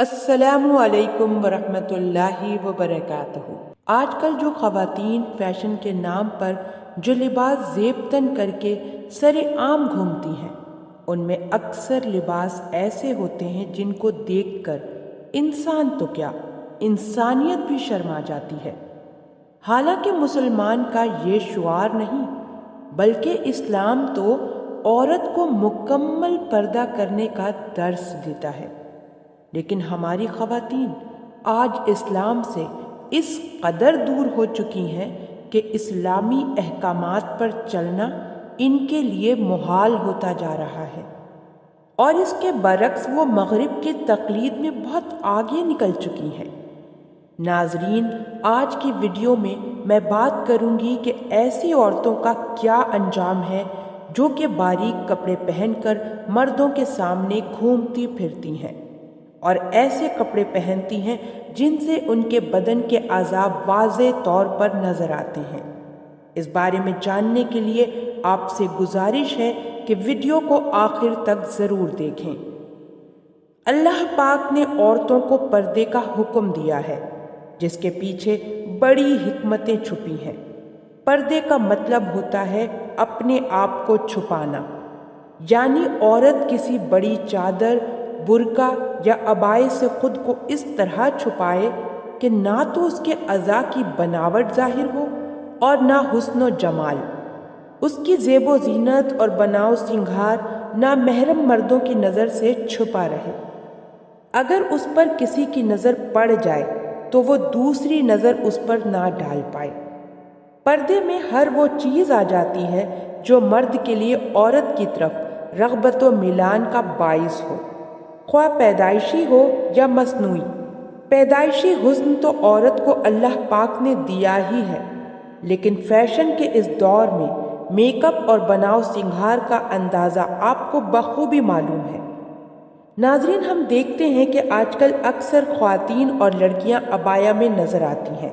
السلام علیکم ورحمۃ اللہ وبرکاتہ۔ آج کل جو خواتین فیشن کے نام پر جو لباس زیب تن کر کے سر عام گھومتی ہیں، ان میں اکثر لباس ایسے ہوتے ہیں جن کو دیکھ کر انسان تو کیا، انسانیت بھی شرما جاتی ہے۔ حالانکہ مسلمان کا یہ شعار نہیں، بلکہ اسلام تو عورت کو مکمل پردہ کرنے کا درس دیتا ہے، لیکن ہماری خواتین آج اسلام سے اس قدر دور ہو چکی ہیں کہ اسلامی احکامات پر چلنا ان کے لیے محال ہوتا جا رہا ہے، اور اس کے برعکس وہ مغرب کی تقلید میں بہت آگے نکل چکی ہیں۔ ناظرین، آج کی ویڈیو میں میں بات کروں گی کہ ایسی عورتوں کا کیا انجام ہے جو کہ باریک کپڑے پہن کر مردوں کے سامنے گھومتی پھرتی ہیں اور ایسے کپڑے پہنتی ہیں جن سے ان کے بدن کے اعضاء واضح طور پر نظر آتے ہیں۔ اس بارے میں جاننے کے لیے آپ سے گزارش ہے کہ ویڈیو کو آخر تک ضرور دیکھیں۔ اللہ پاک نے عورتوں کو پردے کا حکم دیا ہے، جس کے پیچھے بڑی حکمتیں چھپی ہیں۔ پردے کا مطلب ہوتا ہے اپنے آپ کو چھپانا، یعنی عورت کسی بڑی چادر، برقع یا عبائے سے خود کو اس طرح چھپائے کہ نہ تو اس کے اعضاء کی بناوٹ ظاہر ہو اور نہ حسن و جمال، اس کی زیب و زینت اور بناؤ سنگھار نامحرم مردوں کی نظر سے چھپا رہے۔ اگر اس پر کسی کی نظر پڑ جائے تو وہ دوسری نظر اس پر نہ ڈال پائے۔ پردے میں ہر وہ چیز آ جاتی ہے جو مرد کے لیے عورت کی طرف رغبت و میلان کا باعث ہو، خواہ پیدائشی ہو یا مصنوعی۔ پیدائشی حسن تو عورت کو اللہ پاک نے دیا ہی ہے، لیکن فیشن کے اس دور میں میک اپ اور بناؤ سنگھار کا اندازہ آپ کو بخوبی معلوم ہے۔ ناظرین، ہم دیکھتے ہیں کہ آج کل اکثر خواتین اور لڑکیاں عبایا میں نظر آتی ہیں۔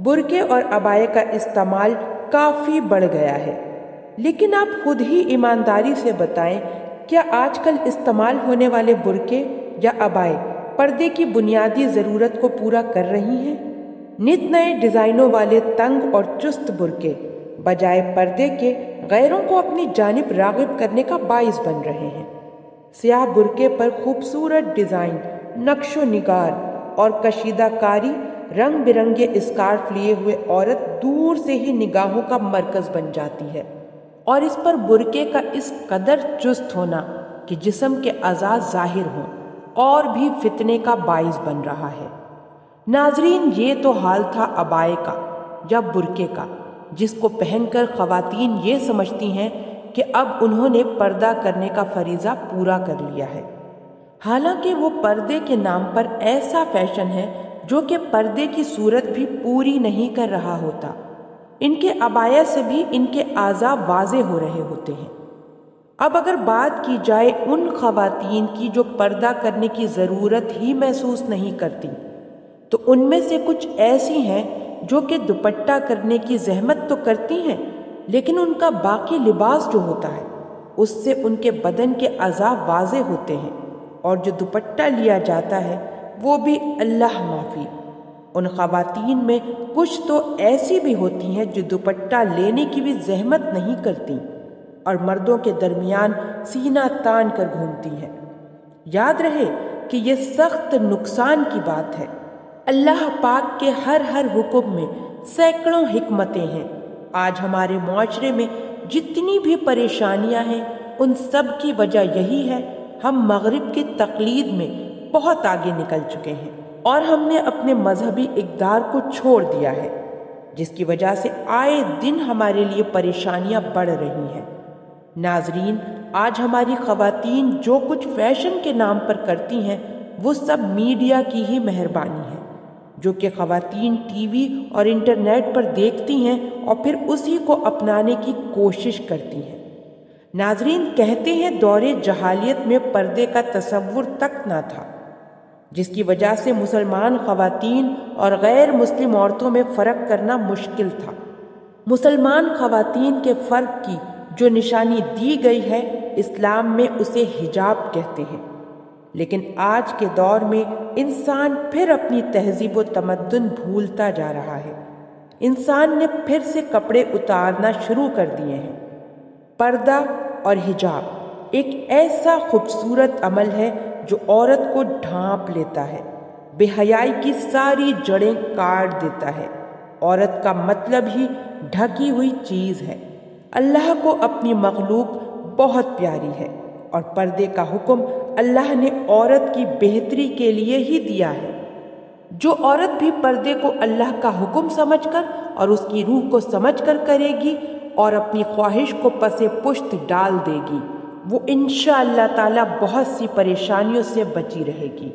برقعے اور عبایا کا استعمال کافی بڑھ گیا ہے، لیکن آپ خود ہی ایمانداری سے بتائیں، کیا آج کل استعمال ہونے والے برقعے یا عبائے پردے کی بنیادی ضرورت کو پورا کر رہی ہیں؟ نت نئے ڈیزائنوں والے تنگ اور چست برقعے بجائے پردے کے غیروں کو اپنی جانب راغب کرنے کا باعث بن رہے ہیں۔ سیاہ برقعے پر خوبصورت ڈیزائن، نقش و نگار اور کشیدہ کاری، رنگ برنگے اسکارف لیے ہوئے عورت دور سے ہی نگاہوں کا مرکز بن جاتی ہے، اور اس پر برقعے کا اس قدر چست ہونا کہ جسم کے اعضاء ظاہر ہوں اور بھی فتنے کا باعث بن رہا ہے۔ ناظرین، یہ تو حال تھا عبائے کا یا برقعے کا، جس کو پہن کر خواتین یہ سمجھتی ہیں کہ اب انہوں نے پردہ کرنے کا فریضہ پورا کر لیا ہے۔ حالانکہ وہ پردے کے نام پر ایسا فیشن ہے جو کہ پردے کی صورت بھی پوری نہیں کر رہا ہوتا۔ ان کے عبایا سے بھی ان کے اعضاء واضح ہو رہے ہوتے ہیں۔ اب اگر بات کی جائے ان خواتین کی جو پردہ کرنے کی ضرورت ہی محسوس نہیں کرتی، تو ان میں سے کچھ ایسی ہیں جو کہ دوپٹہ کرنے کی زحمت تو کرتی ہیں، لیکن ان کا باقی لباس جو ہوتا ہے اس سے ان کے بدن کے اعضاء واضح ہوتے ہیں، اور جو دوپٹہ لیا جاتا ہے وہ بھی اللہ معافی۔ ان خواتین میں کچھ تو ایسی بھی ہوتی ہیں جو دوپٹہ لینے کی بھی زحمت نہیں کرتی اور مردوں کے درمیان سینہ تان کر گھومتی ہیں۔ یاد رہے کہ یہ سخت نقصان کی بات ہے۔ اللہ پاک کے ہر حکم میں سینکڑوں حکمتیں ہیں۔ آج ہمارے معاشرے میں جتنی بھی پریشانیاں ہیں، ان سب کی وجہ یہی ہے، ہم مغرب کی تقلید میں بہت آگے نکل چکے ہیں اور ہم نے اپنے مذہبی اقدار کو چھوڑ دیا ہے، جس کی وجہ سے آئے دن ہمارے لیے پریشانیاں بڑھ رہی ہیں۔ ناظرین، آج ہماری خواتین جو کچھ فیشن کے نام پر کرتی ہیں وہ سب میڈیا کی ہی مہربانی ہے، جو کہ خواتین ٹی وی اور انٹرنیٹ پر دیکھتی ہیں اور پھر اسی کو اپنانے کی کوشش کرتی ہیں۔ ناظرین، کہتے ہیں دور جہالیت میں پردے کا تصور تک نہ تھا، جس کی وجہ سے مسلمان خواتین اور غیر مسلم عورتوں میں فرق کرنا مشکل تھا۔ مسلمان خواتین کے فرق کی جو نشانی دی گئی ہے، اسلام میں اسے حجاب کہتے ہیں، لیکن آج کے دور میں انسان پھر اپنی تہذیب و تمدن بھولتا جا رہا ہے۔ انسان نے پھر سے کپڑے اتارنا شروع کر دیے ہیں۔ پردہ اور حجاب ایک ایسا خوبصورت عمل ہے جو عورت کو ڈھانپ لیتا ہے، بے حیائی کی ساری جڑیں کاٹ دیتا ہے۔ عورت کا مطلب ہی ڈھکی ہوئی چیز ہے۔ اللہ کو اپنی مخلوق بہت پیاری ہے اور پردے کا حکم اللہ نے عورت کی بہتری کے لیے ہی دیا ہے۔ جو عورت بھی پردے کو اللہ کا حکم سمجھ کر اور اس کی روح کو سمجھ کر کرے گی اور اپنی خواہش کو پس پشت ڈال دے گی، وہ انشاءاللہ تعالی بہت سی پریشانیوں سے بچی رہے گی۔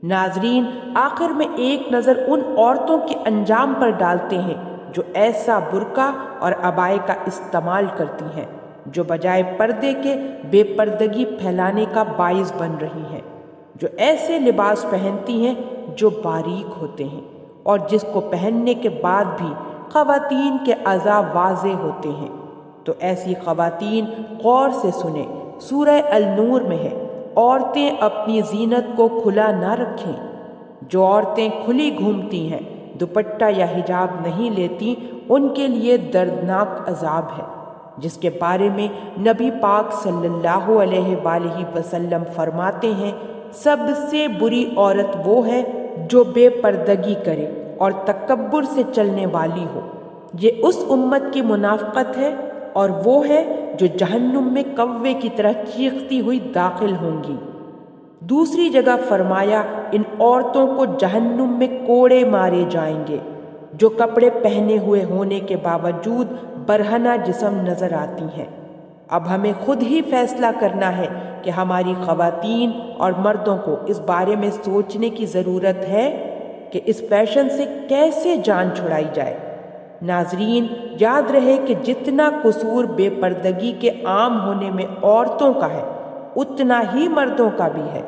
ناظرین، آخر میں ایک نظر ان عورتوں کے انجام پر ڈالتے ہیں جو ایسا برقع اور عبائے کا استعمال کرتی ہیں، جو بجائے پردے کے بے پردگی پھیلانے کا باعث بن رہی ہیں، جو ایسے لباس پہنتی ہیں جو باریک ہوتے ہیں اور جس کو پہننے کے بعد بھی خواتین کے اعضاء واضح ہوتے ہیں۔ تو ایسی خواتین غور سے سنیں، سورہ النور میں ہے، عورتیں اپنی زینت کو کھلا نہ رکھیں۔ جو عورتیں کھلی گھومتی ہیں، دوپٹہ یا حجاب نہیں لیتی، ان کے لیے دردناک عذاب ہے، جس کے بارے میں نبی پاک صلی اللہ علیہ وآلہ وسلم فرماتے ہیں، سب سے بری عورت وہ ہے جو بے پردگی کرے اور تکبر سے چلنے والی ہو۔ یہ اس امت کی منافقت ہے اور وہ ہے جو جہنم میں کوے کی طرح چیختی ہوئی داخل ہوں گی۔ دوسری جگہ فرمایا، ان عورتوں کو جہنم میں کوڑے مارے جائیں گے، جو کپڑے پہنے ہوئے ہونے کے باوجود برہنہ جسم نظر آتی ہیں۔ اب ہمیں خود ہی فیصلہ کرنا ہے کہ ہماری خواتین اور مردوں کو اس بارے میں سوچنے کی ضرورت ہے کہ اس فیشن سے کیسے جان چھڑائی جائے۔ ناظرین، یاد رہے کہ جتنا قصور بے پردگی کے عام ہونے میں عورتوں کا ہے، اتنا ہی مردوں کا بھی ہے۔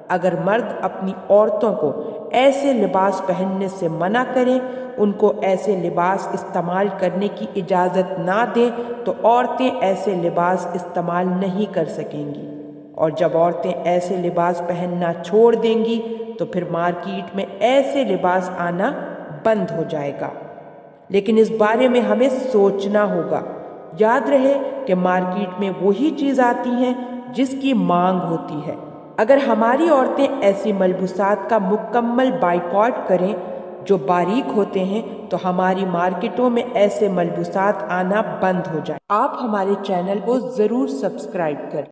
اگر مرد اپنی عورتوں کو ایسے لباس پہننے سے منع کریں، ان کو ایسے لباس استعمال کرنے کی اجازت نہ دیں، تو عورتیں ایسے لباس استعمال نہیں کر سکیں گی، اور جب عورتیں ایسے لباس پہننا چھوڑ دیں گی تو پھر مارکیٹ میں ایسے لباس آنا بند ہو جائے گا۔ لیکن اس بارے میں ہمیں سوچنا ہوگا۔ یاد رہے کہ مارکیٹ میں وہی چیز آتی ہیں جس کی مانگ ہوتی ہے۔ اگر ہماری عورتیں ایسی ملبوسات کا مکمل بائیکاٹ کریں جو باریک ہوتے ہیں، تو ہماری مارکیٹوں میں ایسے ملبوسات آنا بند ہو جائے۔ آپ ہمارے چینل کو ضرور سبسکرائب کریں۔